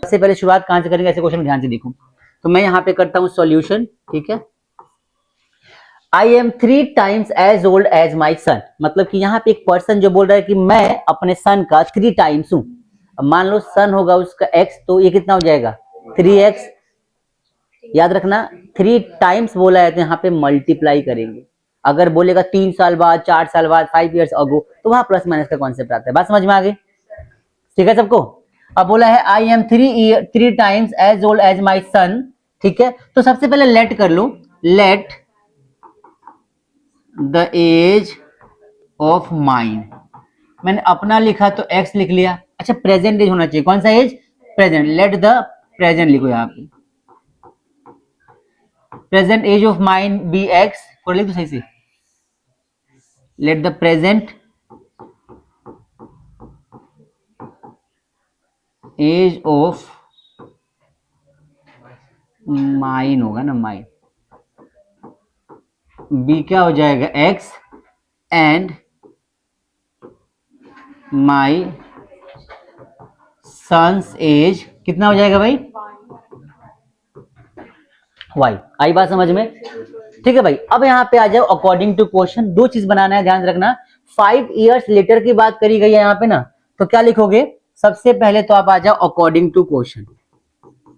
सबसे पहले शुरुआत कहां से करेंगे, ऐसे क्वेश्चन ध्यान से देखो। तो मैं यहाँ पे करता हूँ सॉल्यूशन, ठीक है। I am 3 times as old as my son, मतलब कि यहाँ पे एक पर्सन जो बोल रहा है कि मैं अपने सन का 3 टाइम्स हूं। अब मान लो सन होगा उसका x, तो ये कितना हो जाएगा 3x। याद रखना 3 टाइम्स बोला है तो यहाँ पे मल्टीप्लाई करेंगे। अगर बोलेगा 3 साल बाद, 4 साल बाद, 5 ईयर्स अगो, तो वहां प्लस माइनस का कॉन्सेप्ट आता है। बात समझ में आ गई, ठीक है सबको। अब बोला है I am 3 times as old as my son, ठीक है। तो सबसे पहले लेट कर लो, let the age of mine. मैंने अपना लिखा तो x लिख लिया। अच्छा प्रेजेंट एज होना चाहिए, कौन सा age, present. Let the present लिखो यहाँ पे, present age of mine be x, और लिख दो सही से, let the present age of mine, होगा ना माइन, बी क्या हो जाएगा x, and my son's age कितना हो जाएगा भाई y। आई बात समझ में, ठीक है भाई। अब यहाँ पे आ जाओ अकॉर्डिंग टू क्वेश्चन। दो चीज बनाना है, ध्यान रखना। 5 इयर्स लेटर की बात करी गई है यहाँ पे ना, तो क्या लिखोगे, सबसे पहले तो आप आ जाओ according to question.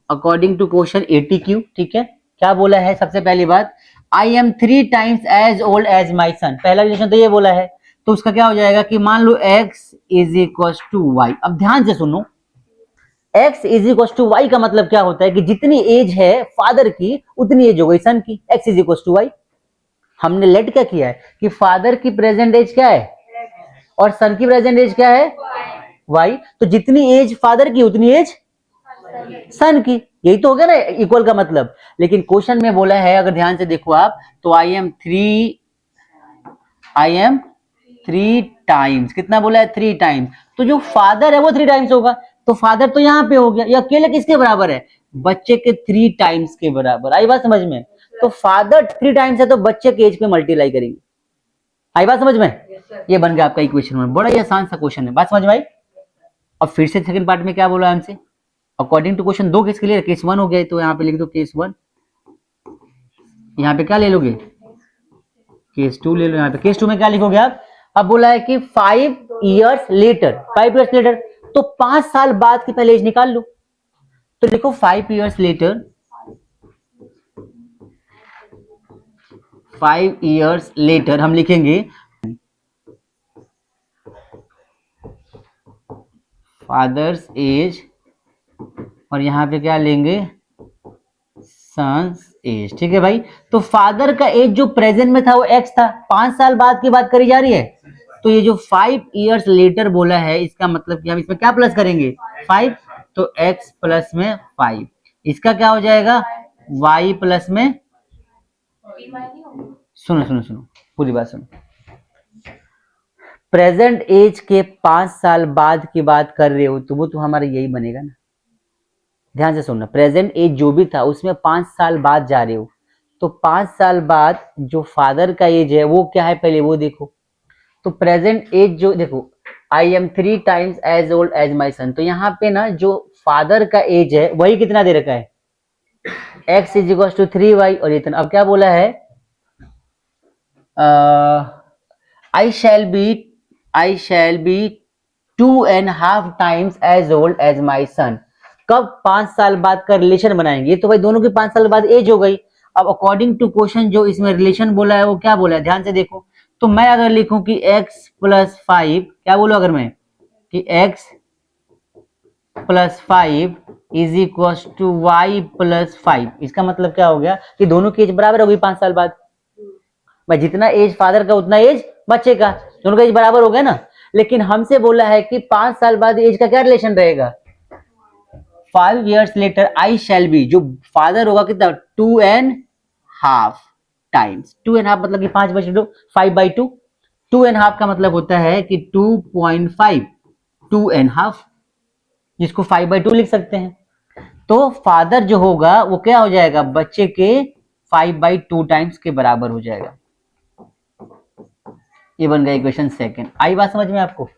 According to question ATQ, ठीक है। क्या बोला है सबसे पहली बात, I am 3 times as old as my son. पहला रिलेशन तो ये बोला है, तो उसका क्या हो जाएगा कि मान लो x is equal to Y. अब ध्यान से सुनो, x is equal to Y का मतलब क्या होता है कि जितनी एज है फादर की उतनी एज हो गई सन की, x is equal to Y. हमने लेट क्या किया है कि फादर की प्रेजेंट एज क्या है और सन की प्रेजेंट एज क्या है y। तो जितनी एज फादर की उतनी एज सन की, यही तो हो गया ना इक्वल का मतलब। लेकिन क्वेश्चन में बोला है, अगर ध्यान से देखो आप, तो आई एम 3 टाइम्स, कितना बोला है 3 टाइम्स। तो जो फादर है वो 3 टाइम्स होगा, तो फादर तो यहां पे हो गया, ये अकेले किसके बराबर है, बच्चे के 3 टाइम्स के बराबर। आई बात समझ में, तो फादर 3 टाइम्स है तो बच्चे के एज पे मल्टीप्लाई करेंगे। आई बात समझ में, ये बन गया आपका इक्वेशन में। बड़ा ही आसान सा क्वेश्चन है, बात समझ में आई। अब फिर से सेकंड पार्ट में क्या बोला हमसे, अकॉर्डिंग टू क्वेश्चन। दो केस क्लियर, केस 1 हो गया, तो यहाँ पे लिख दो केस 1। यहाँ पे क्या ले लोगे, केस 2 ले लो। यहाँ पे केस 2 में क्या लिखोगे आप, अब बोला है कि 5 इयर्स लेटर, 5 इयर्स लेटर, तो 5 साल बाद की पहले एज निकाल लो। तो देखो 5 इयर्स लेटर, 5 इयर्स लेटर हम लिखेंगे फादर्स एज, और यहाँ पे क्या लेंगे सन्स एज, ठीक है भाई। तो फादर का एज जो प्रेजेंट में था वो x था, 5 साल बाद की बात करी जा रही है, तो ये जो 5 इयर्स लेटर बोला है इसका मतलब कि हम इसमें क्या प्लस करेंगे 5, तो x प्लस में 5, इसका क्या हो जाएगा y प्लस में, सुनो सुनो सुनो पूरी बात सुनो, प्रेजेंट एज के 5 साल बाद की बात कर रहे हो तो वो तो हमारा यही बनेगा ना। ध्यान से सुनना, प्रेजेंट एज जो भी था उसमें 5 साल बाद जा रहे हो, तो 5 साल बाद जो फादर का एज है वो क्या है पहले वो देखो। तो प्रेजेंट एज जो देखो, I am 3 times as old as my son, तो यहाँ पे ना जो फादर का एज है वही कितना दे रखा है x is equal to 3y, और इतना। अब क्या बोला है, I shall be 2.5 times as old as my son. कब 5 साल बाद का रिलेशन बनाएंगे, तो भाई दोनों की 5 साल बाद एज हो गई। अब अकॉर्डिंग टू क्वेश्चन जो इसमें रिलेशन बोला है वो क्या बोला है, ध्यान से देखो। तो मैं अगर लिखूं कि x प्लस 5, क्या बोलूं अगर मैं कि x plus 5 is equal to Y plus 5, इसका मतलब क्या हो गया कि दोनों की एज बराबर हो गई 5 साल बाद। भाई जितना एज फादर का उतना एज बच्चे का, दोनों का एज बराबर हो गया ना। लेकिन हमसे बोला है कि 5 साल बाद एज का क्या रिलेशन रहेगा, 5 इयर्स लेटर आई शैल बी, जो फादर होगा कितना 2.5 टाइम्स, 2.5 मतलब कि 5 बच दो 5/2, 2.5 का मतलब होता है कि 2.5, 2.5, जिसको 5/2 लिख सकते हैं। तो फादर जो होगा वो क्या हो जाएगा बच्चे के 5/2 टाइम्स के बराबर हो जाएगा। ये बन गया इक्वेशन सेकंड। आई बात समझ में आपको।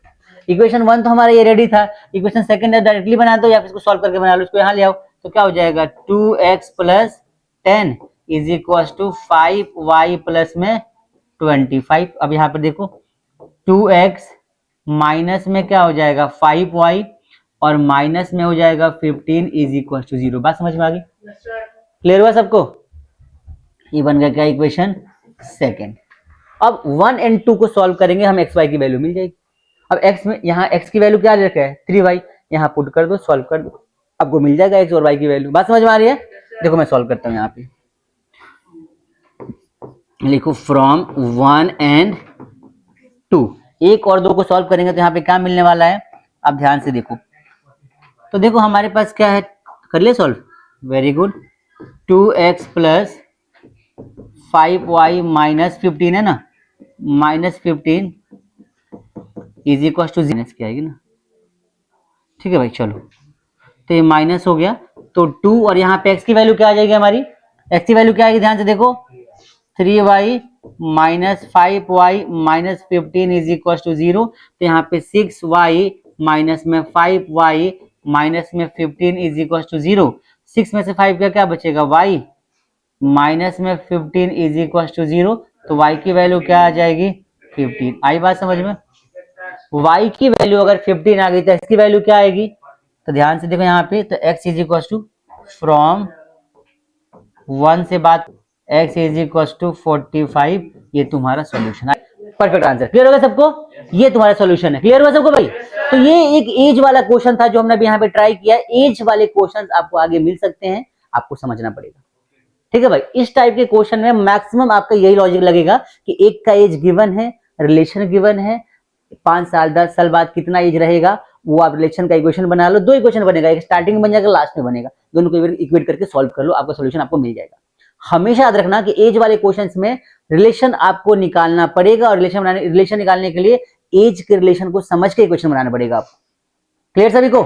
इक्वेशन 1 तो हमारा ये रेडी था, इक्वेशन सेकंड डायरेक्टली बना दो या फिर इसको सॉल्व करके बना लो, इसको यहाँ ले आओ तो क्या हो जाएगा 2x plus 10 is equal to 5y plus में 25। अब यहाँ पर देखो 2x माइनस में क्या हो जाएगा 5y और माइनस में हो जाएगा 15 इज इक्वल टू 0। बात समझ में आ गई? क्लियर हुआ सबको? ये बन गया क्या इक्वेशन सेकंड। अब 1 और 2 को सॉल्व करेंगे, हम एक्स वाई की वैल्यू मिल जाएगी। अब x में यहाँ x की वैल्यू क्या रखा है 3y, यहाँ पुट कर दो, सॉल्व कर दो, आपको मिल जाएगा x और y की वैल्यू। बात समझ में आ रही है? देखो मैं सॉल्व करता हूँ, यहाँ पे लिखो फ्रॉम 1 और 2, 1 और 2 को सॉल्व करेंगे तो यहाँ पे क्या मिलने वाला है, आप ध्यान से देखो। तो देखो हमारे पास क्या है, कर ले solve, very good. 2x plus 5y minus 15 है ना, minus 15 is equal to minus क्या आएगी ना, ठीक है भाई। चलो तो ये माइनस हो गया, तो 2 और यहाँ पे x की वैल्यू क्या आ जाएगी हमारी, x की वैल्यू क्या आएगी ध्यान से देखो, 3y minus 5y minus 15 is equal to 0। तो यहाँ पे 6y माइनस में 5y माइनस में 15 इज इक्वल टू 0। 6 में से 5 का क्या बचेगा y माइनस में 15 इज इक्वल टू 0। तो y की वैल्यू क्या आ जाएगी 15। आई बात समझ में? y की वैल्यू अगर 15 आ गई तो x की वैल्यू क्या आएगी, तो ध्यान से देखो यहाँ पे, तो x is equal to from 1 से बात x इज इक्वल टू 45। ये तुम्हारा सॉल्यूशन है, परफेक्ट आंसर। क्लियर होगा सबको? ये तुम्हारा सॉल्यूशन है। क्लियर हुआ सबको भाई? तो ये एक एज वाला क्वेश्चन था जो हमने अभी यहाँ पे ट्राई किया। एज वाले क्वेश्चन आपको आगे मिल सकते हैं, आपको समझना पड़ेगा, ठीक है भाई। इस टाइप के क्वेश्चन में मैक्सिमम आपका यही लॉजिक लगेगा कि एक का एज गिवन है, रिलेशन गिवन है, 5 साल 10 साल बाद कितना एज रहेगा, वो आप रिलेशन का इक्वेशन बना लो। 2 इक्वेशन बनेगा, एक स्टार्टिंग में बन जाएगा, लास्ट में बनेगा, दोनों को इक्वेट करके सॉल्व कर लो, आपका सॉल्यूशन आपको मिल जाएगा। हमेशा याद रखना कि एज वाले क्वेश्चंस में रिलेशन आपको निकालना पड़ेगा, और रिलेशन निकालने के लिए एज के रिलेशन को समझ के इक्वेशन बनाना पड़ेगा आपको। क्लियर सभी को?